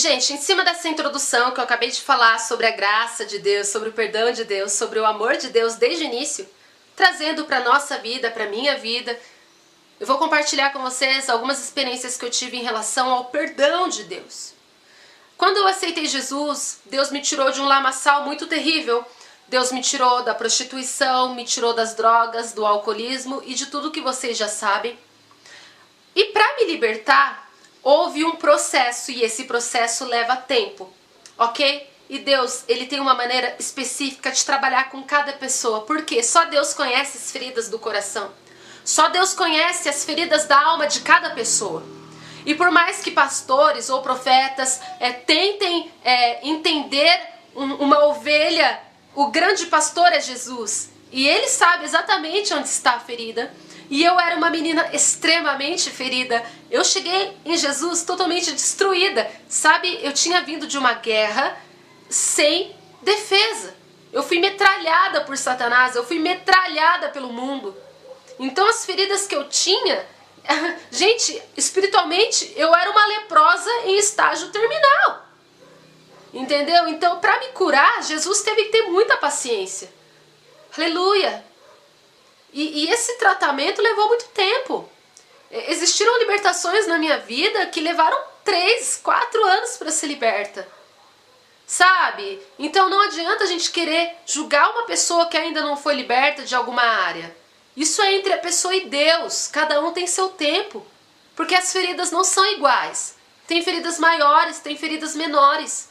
gente, em cima dessa introdução que eu acabei de falar sobre a graça de Deus, sobre o perdão de Deus, sobre o amor de Deus desde o início, trazendo para nossa vida, para minha vida, eu vou compartilhar com vocês algumas experiências que eu tive em relação ao perdão de Deus. Quando eu aceitei Jesus, Deus me tirou de um lamaçal muito terrível. Deus me tirou da prostituição, me tirou das drogas, do alcoolismo e de tudo que vocês já sabem. E para me libertar, houve um processo e esse processo leva tempo, ok? E Deus, Ele tem uma maneira específica de trabalhar com cada pessoa, porque só Deus conhece as feridas do coração. Só Deus conhece as feridas da alma de cada pessoa. E por mais que pastores ou profetas tentem entender uma ovelha, o grande pastor é Jesus. E Ele sabe exatamente onde está a ferida. E eu era uma menina extremamente ferida. Eu cheguei em Jesus totalmente destruída. Sabe, eu tinha vindo de uma guerra sem defesa. Eu fui metralhada por Satanás, eu fui metralhada pelo mundo. Então as feridas que eu tinha... Gente, espiritualmente eu era uma leprosa em estágio terminal. Entendeu? Então para me curar, Jesus teve que ter muita paciência. Aleluia! E esse tratamento levou muito tempo. Existiram libertações na minha vida que levaram 3, 4 anos para ser liberta. Sabe? Então não adianta a gente querer julgar uma pessoa que ainda não foi liberta de alguma área. Isso é entre a pessoa e Deus. Cada um tem seu tempo. Porque as feridas não são iguais. Tem feridas maiores, tem feridas menores.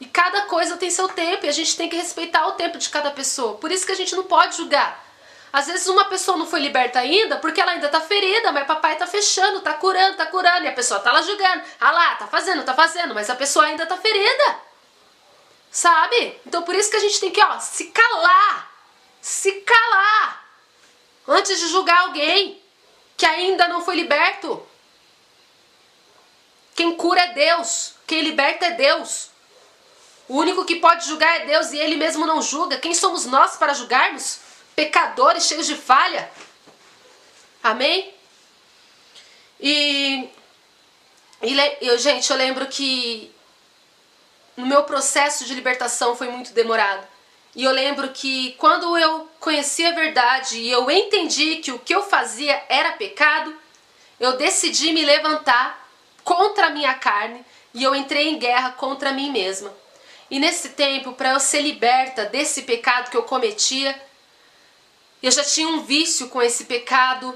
E cada coisa tem seu tempo. E a gente tem que respeitar o tempo de cada pessoa. Por isso que a gente não pode julgar. Às vezes uma pessoa não foi liberta ainda porque ela ainda está ferida, mas papai está fechando, está curando, e a pessoa está lá julgando. Ah lá, está fazendo, mas a pessoa ainda está ferida. Sabe? Então por isso que a gente tem que, se calar. Se calar. Antes de julgar alguém que ainda não foi liberto. Quem cura é Deus. Quem liberta é Deus. O único que pode julgar é Deus e Ele mesmo não julga. Quem somos nós para julgarmos? Pecadores cheios de falha. Amém? Gente, eu lembro que no meu processo de libertação foi muito demorado. E eu lembro que quando eu conheci a verdade e eu entendi que o que eu fazia era pecado, eu decidi me levantar contra a minha carne e eu entrei em guerra contra mim mesma. E nesse tempo, para eu ser liberta desse pecado que eu cometia, eu já tinha um vício com esse pecado,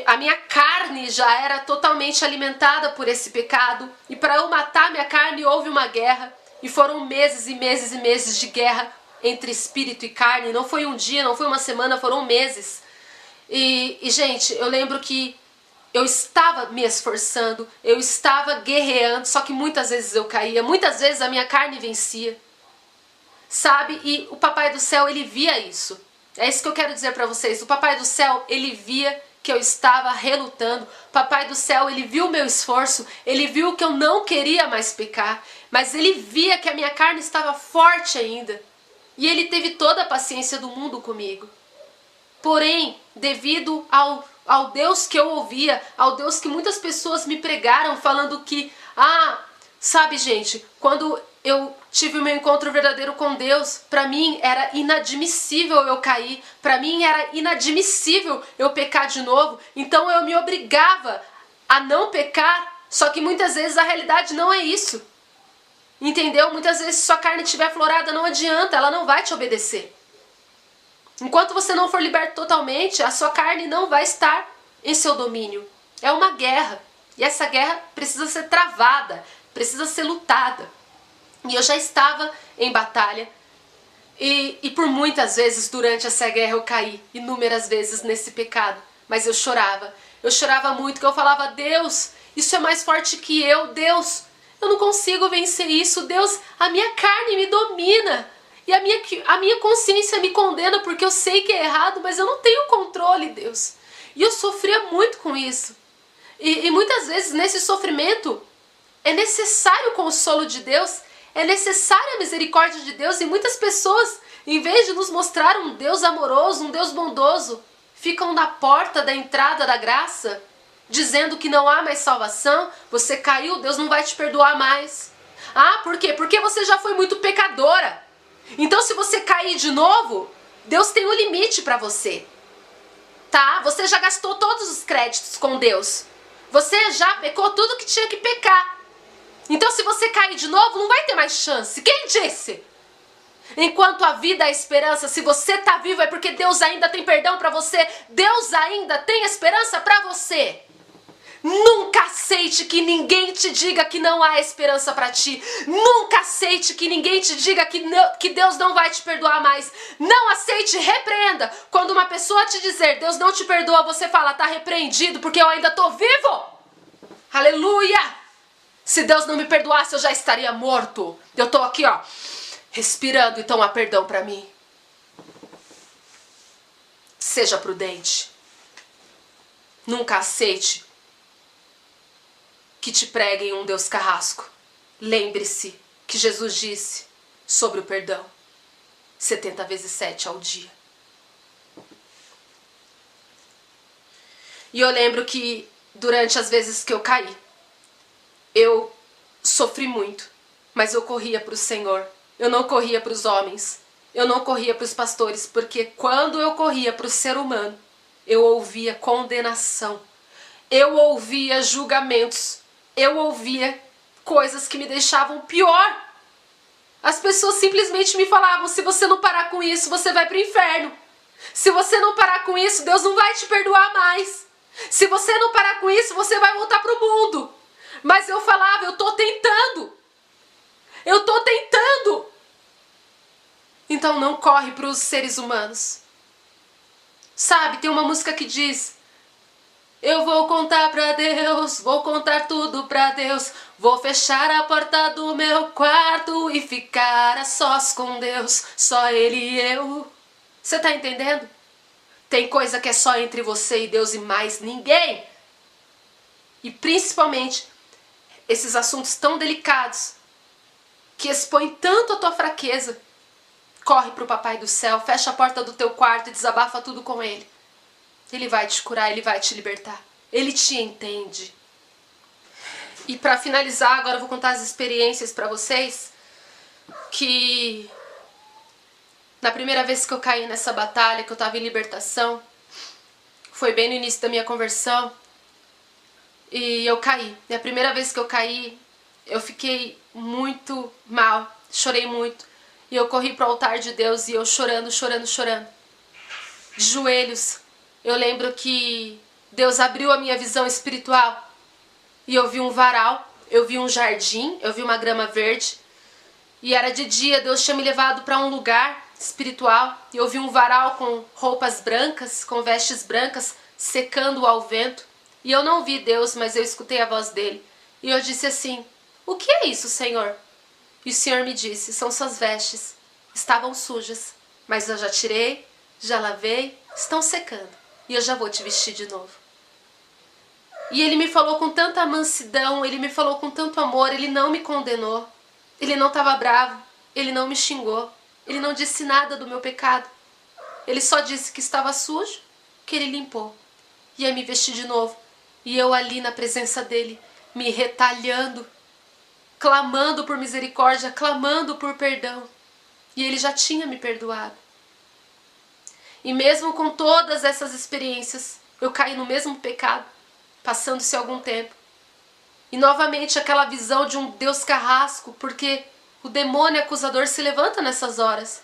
a minha carne já era totalmente alimentada por esse pecado. E para eu matar minha carne houve uma guerra e foram meses e meses e meses de guerra entre espírito e carne. Não foi um dia, não foi uma semana, foram meses. E gente, eu lembro que eu estava me esforçando, eu estava guerreando, só que muitas vezes eu caía, muitas vezes a minha carne vencia. Sabe? E o Papai do Céu, Ele via isso. É isso que eu quero dizer para vocês. O Papai do Céu, Ele via que eu estava relutando. O Papai do Céu, Ele viu o meu esforço, Ele viu que eu não queria mais pecar, mas Ele via que a minha carne estava forte ainda. E Ele teve toda a paciência do mundo comigo. Porém, devido ao Deus que eu ouvia, ao Deus que muitas pessoas me pregaram falando que, sabe gente, quando eu tive o meu encontro verdadeiro com Deus, para mim era inadmissível eu cair, para mim era inadmissível eu pecar de novo, então eu me obrigava a não pecar, só que muitas vezes a realidade não é isso. Entendeu? Muitas vezes se sua carne estiver aflorada não adianta, ela não vai te obedecer. Enquanto você não for liberto totalmente, a sua carne não vai estar em seu domínio. É uma guerra. E essa guerra precisa ser travada, precisa ser lutada. E eu já estava em batalha. E por muitas vezes durante essa guerra eu caí, inúmeras vezes nesse pecado. Mas eu chorava. Eu chorava muito, que eu falava, Deus, isso é mais forte que eu. Deus, eu não consigo vencer isso. Deus, a minha carne me domina. E a minha consciência me condena porque eu sei que é errado, mas eu não tenho controle, Deus. E eu sofria muito com isso. E muitas vezes nesse sofrimento é necessário o consolo de Deus, é necessária a misericórdia de Deus. E muitas pessoas, em vez de nos mostrar um Deus amoroso, um Deus bondoso, ficam na porta da entrada da graça, dizendo que não há mais salvação, você caiu, Deus não vai te perdoar mais. Ah, por quê? Porque você já foi muito pecadora. Então se você cair de novo, Deus tem um limite para você. Tá? Você já gastou todos os créditos com Deus. Você já pecou tudo que tinha que pecar. Então se você cair de novo, não vai ter mais chance. Quem disse? Enquanto a vida é a esperança, se você tá vivo é porque Deus ainda tem perdão para você. Deus ainda tem esperança para você. Nunca aceite que ninguém te diga que não há esperança para ti. Nunca aceite que ninguém te diga que Deus não vai te perdoar mais. Não aceite, repreenda. Quando uma pessoa te dizer Deus não te perdoa, você fala, tá repreendido porque eu ainda tô vivo. Aleluia! Se Deus não me perdoasse, eu já estaria morto. Eu tô aqui, ó, respirando, então há perdão para mim. Seja prudente. Nunca aceite que te preguem um Deus carrasco. Lembre-se que Jesus disse sobre o perdão: 70 vezes 7 ao dia. E eu lembro que durante as vezes que eu caí, eu sofri muito, mas eu corria para o Senhor. Eu não corria para os homens, eu não corria para os pastores, porque quando eu corria para o ser humano, eu ouvia condenação, eu ouvia julgamentos, eu ouvia coisas que me deixavam pior. As pessoas simplesmente me falavam: se você não parar com isso, você vai para o inferno. Se você não parar com isso, Deus não vai te perdoar mais. Se você não parar com isso, você vai voltar para o mundo. Mas eu falava: eu tô tentando. Eu tô tentando. Então não corre para os seres humanos. Sabe, tem uma música que diz: eu vou contar pra Deus, vou contar tudo pra Deus, vou fechar a porta do meu quarto e ficar a sós com Deus, só Ele e eu. Você tá entendendo? Tem coisa que é só entre você e Deus e mais ninguém. E principalmente esses assuntos tão delicados, que expõem tanto a tua fraqueza. Corre pro Papai do Céu, fecha a porta do teu quarto e desabafa tudo com Ele. Ele vai te curar, Ele vai te libertar. Ele te entende. E para finalizar, agora eu vou contar as experiências para vocês. Que na primeira vez que eu caí nessa batalha, que eu estava em libertação, foi bem no início da minha conversão. E eu caí. E a primeira vez que eu caí, eu fiquei muito mal. Chorei muito. E eu corri pro altar de Deus e eu chorando, chorando, chorando. De joelhos. Eu lembro que Deus abriu a minha visão espiritual e eu vi um varal, eu vi um jardim, eu vi uma grama verde e era de dia. Deus tinha me levado para um lugar espiritual e eu vi um varal com roupas brancas, com vestes brancas, secando ao vento. E eu não vi Deus, mas eu escutei a voz dele. E eu disse assim: o que é isso, Senhor? E o Senhor me disse: são suas vestes, estavam sujas, mas eu já tirei, já lavei, estão secando. E eu já vou te vestir de novo. E ele me falou com tanta mansidão, ele me falou com tanto amor, ele não me condenou. Ele não estava bravo, ele não me xingou, ele não disse nada do meu pecado. Ele só disse que estava sujo, que ele limpou. Ia me vestir de novo. E eu ali na presença dele, me retalhando, clamando por misericórdia, clamando por perdão. E ele já tinha me perdoado. E mesmo com todas essas experiências, eu caí no mesmo pecado, passando-se algum tempo. E novamente aquela visão de um Deus carrasco, porque o demônio acusador se levanta nessas horas.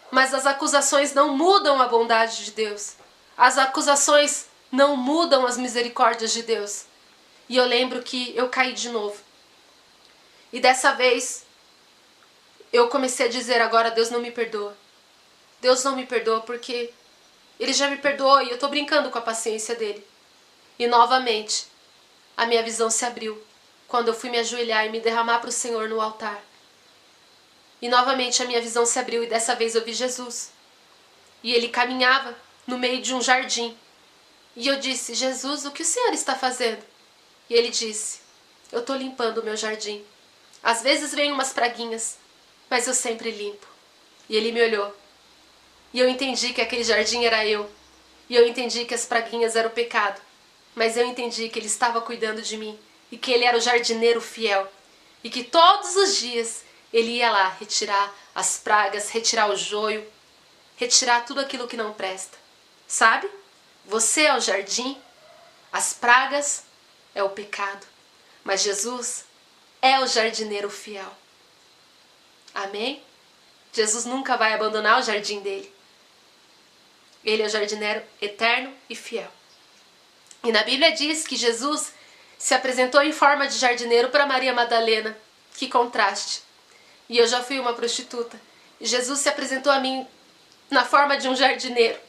Mas as acusações não mudam a bondade de Deus. As acusações não mudam as misericórdias de Deus. E eu lembro que eu caí de novo. E dessa vez, eu comecei a dizer: agora Deus não me perdoa. Deus não me perdoa porque Ele já me perdoou e eu tô brincando com a paciência dele. E novamente, a minha visão se abriu quando eu fui me ajoelhar e me derramar para o Senhor no altar. E novamente a minha visão se abriu e dessa vez eu vi Jesus. E Ele caminhava no meio de um jardim. E eu disse: Jesus, o que o Senhor está fazendo? E Ele disse: eu tô limpando o meu jardim. Às vezes vem umas praguinhas, mas eu sempre limpo. E Ele me olhou. E eu entendi que aquele jardim era eu. E eu entendi que as praguinhas eram o pecado. Mas eu entendi que Ele estava cuidando de mim. E que Ele era o jardineiro fiel. E que todos os dias ele ia lá retirar as pragas, retirar o joio, retirar tudo aquilo que não presta. Sabe? Você é o jardim, as pragas é o pecado, mas Jesus é o jardineiro fiel. Amém? Jesus nunca vai abandonar o jardim dele. Ele é o jardineiro eterno e fiel. E na Bíblia diz que Jesus se apresentou em forma de jardineiro para Maria Madalena. Que contraste. E eu já fui uma prostituta. E Jesus se apresentou a mim na forma de um jardineiro.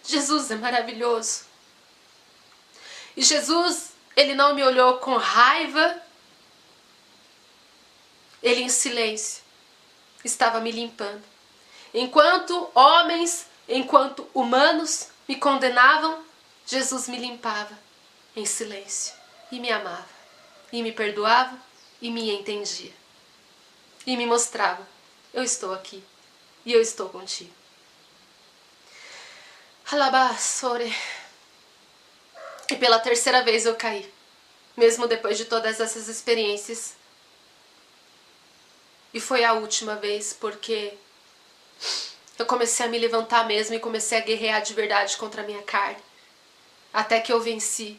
Jesus é maravilhoso. E Jesus, ele não me olhou com raiva. Ele em silêncio estava me limpando. Enquanto homens, enquanto humanos me condenavam, Jesus me limpava em silêncio e me amava, e me perdoava e me entendia. E me mostrava, eu estou aqui e eu estou contigo. Alabassore. E pela terceira vez eu caí, mesmo depois de todas essas experiências. E foi a última vez, porque eu comecei a me levantar mesmo e comecei a guerrear de verdade contra a minha carne. Até que eu venci.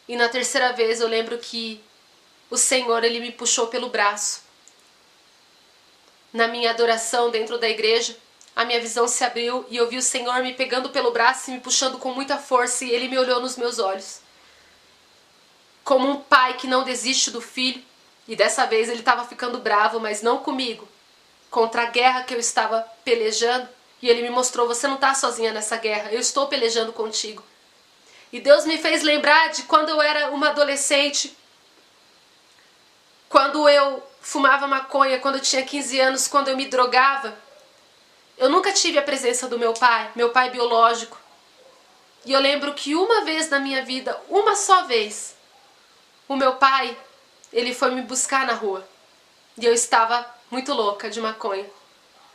E na terceira vez eu lembro que o Senhor, ele me puxou pelo braço. Na minha adoração dentro da igreja, a minha visão se abriu e eu vi o Senhor me pegando pelo braço e me puxando com muita força, e ele me olhou nos meus olhos. Como um pai que não desiste do filho. E dessa vez ele estava ficando bravo, mas não comigo. Contra a guerra que eu estava pelejando. E ele me mostrou, você não está sozinha nessa guerra, eu estou pelejando contigo. E Deus me fez lembrar de quando eu era uma adolescente. Quando eu fumava maconha, quando eu tinha 15 anos, quando eu me drogava. Eu nunca tive a presença do meu pai biológico. E eu lembro que uma vez na minha vida, uma só vez, o meu pai, ele foi me buscar na rua. E eu estava muito louca de maconha.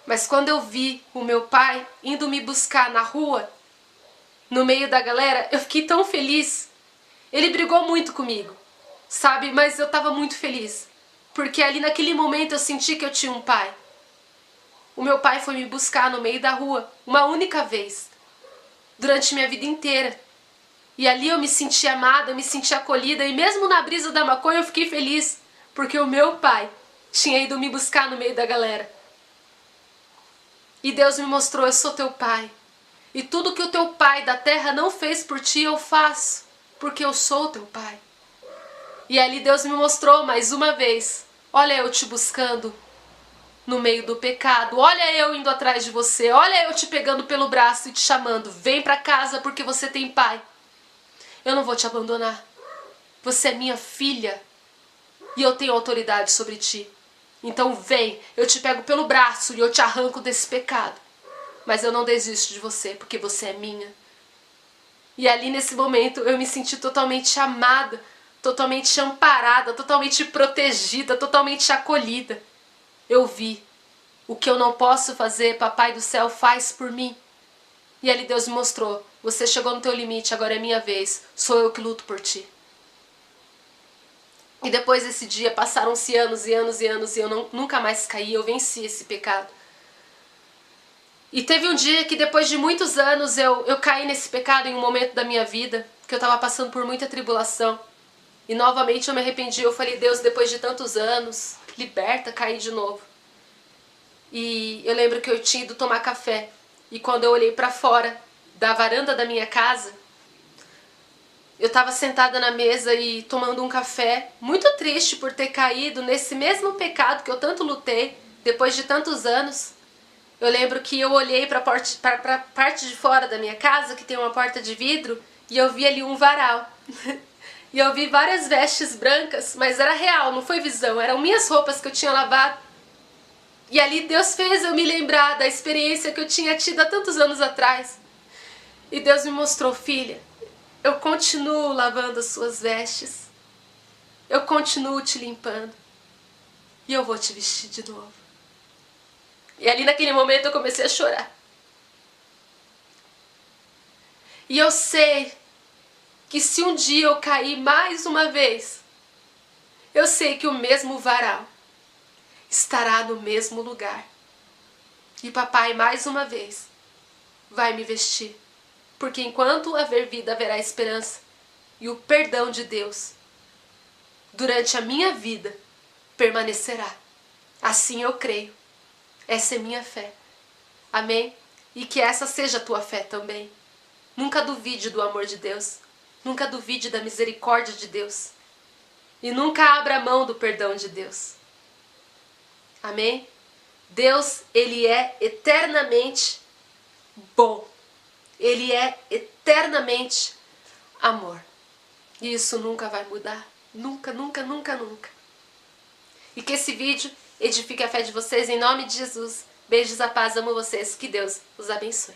Mas quando eu vi o meu pai indo me buscar na rua, no meio da galera, eu fiquei tão feliz. Ele brigou muito comigo, sabe? Mas eu estava muito feliz. Porque ali naquele momento eu senti que eu tinha um pai. O meu pai foi me buscar no meio da rua, uma única vez, durante minha vida inteira. E ali eu me senti amada, eu me senti acolhida, e mesmo na brisa da maconha eu fiquei feliz, porque o meu pai tinha ido me buscar no meio da galera. E Deus me mostrou, eu sou teu pai. E tudo que o teu pai da terra não fez por ti, eu faço, porque eu sou teu pai. E ali Deus me mostrou mais uma vez, olha eu te buscando no meio do pecado, olha eu indo atrás de você, olha eu te pegando pelo braço e te chamando, vem pra casa porque você tem pai. Eu não vou te abandonar. Você é minha filha e eu tenho autoridade sobre ti. Então vem, eu te pego pelo braço e eu te arranco desse pecado. Mas eu não desisto de você, porque você é minha. E ali nesse momento eu me senti totalmente amada, totalmente amparada, totalmente protegida, totalmente acolhida. Eu vi o que eu não posso fazer, Papai do Céu faz por mim. E ali Deus me mostrou, você chegou no teu limite, agora é minha vez, sou eu que luto por ti. E depois desse dia passaram-se anos e anos e anos e eu nunca mais caí, eu venci esse pecado. E teve um dia que depois de muitos anos eu caí nesse pecado em um momento da minha vida, que eu estava passando por muita tribulação. E novamente eu me arrependi, eu falei, Deus, depois de tantos anos, liberta, caí de novo. E eu lembro que eu tinha ido tomar café. E quando eu olhei para fora da varanda da minha casa, eu estava sentada na mesa e tomando um café, muito triste por ter caído nesse mesmo pecado que eu tanto lutei, depois de tantos anos. Eu lembro que eu olhei para a parte de fora da minha casa, que tem uma porta de vidro, e eu vi ali um varal. E eu vi várias vestes brancas, mas era real, não foi visão, eram minhas roupas que eu tinha lavado. E ali Deus fez eu me lembrar da experiência que eu tinha tido há tantos anos atrás. E Deus me mostrou, filha, eu continuo lavando as suas vestes. Eu continuo te limpando. E eu vou te vestir de novo. E ali naquele momento eu comecei a chorar. E eu sei que se um dia eu cair mais uma vez, eu sei que o mesmo varal estará no mesmo lugar. E papai, mais uma vez, vai me vestir. Porque enquanto haver vida, haverá esperança. E o perdão de Deus, durante a minha vida, permanecerá. Assim eu creio. Essa é minha fé. Amém? E que essa seja a tua fé também. Nunca duvide do amor de Deus. Nunca duvide da misericórdia de Deus. E nunca abra mão do perdão de Deus. Amém? Deus, Ele é eternamente bom. Ele é eternamente amor. E isso nunca vai mudar. Nunca, nunca, nunca, nunca. E que esse vídeo edifique a fé de vocês em nome de Jesus. Beijos, a paz, amo vocês. Que Deus os abençoe.